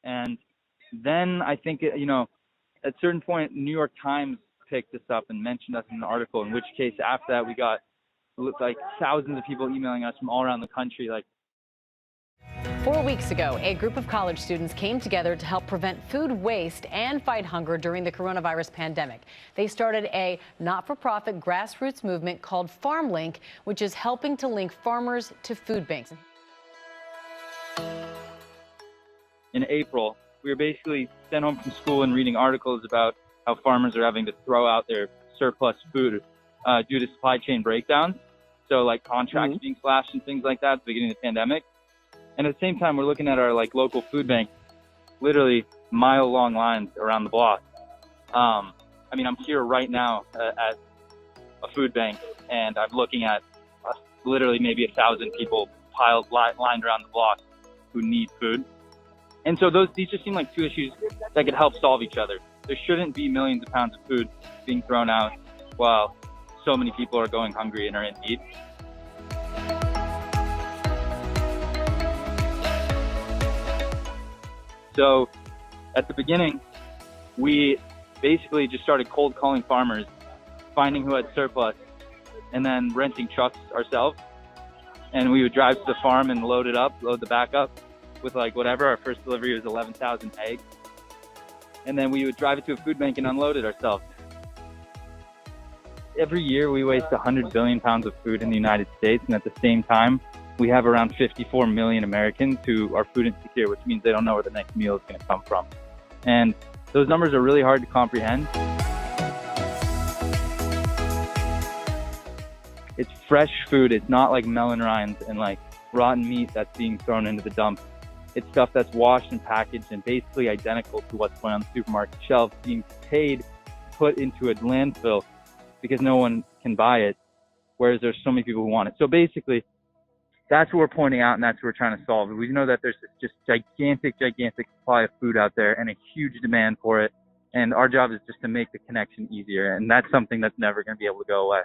And then I think, at a certain point, New York Times picked us up and mentioned us in an article, in which case after that we got like thousands of people emailing us from all around the country. 4 weeks ago, a group of college students came together to help prevent food waste and fight hunger during the coronavirus pandemic. They started a not-for-profit grassroots movement called Farmlink, which is helping to link farmers to food banks. In April, we were basically sent home from school and reading articles about how farmers are having to throw out their surplus food due to supply chain breakdowns. So like contracts being slashed and things like that at the beginning of the pandemic. And at the same time, we're looking at our local food bank, literally mile-long lines around the block. I'm here right now at a food bank, and I'm looking at literally maybe 1,000 people lined around the block who need food. And so these just seem like two issues that could help solve each other. There shouldn't be millions of pounds of food being thrown out while so many people are going hungry and are in need. So at the beginning, we basically just started cold calling farmers, finding who had surplus, and then renting trucks ourselves. And we would drive to the farm and load the back up with whatever. Our first delivery was 11,000 eggs. And then we would drive it to a food bank and unload it ourselves. Every year we waste 100 billion pounds of food in the United States, and at the same time, we have around 54 million Americans who are food insecure, which means they don't know where the next meal is going to come from. And those numbers are really hard to comprehend. It's fresh food. It's not like melon rinds and rotten meat that's being thrown into the dump. It's stuff that's washed and packaged and basically identical to what's going on the supermarket shelves, being paid, put into a landfill because no one can buy it, whereas there's so many people who want it. So basically, that's what we're pointing out, and that's what we're trying to solve. We know that there's this just gigantic supply of food out there and a huge demand for it. And our job is just to make the connection easier. And that's something that's never going to be able to go away.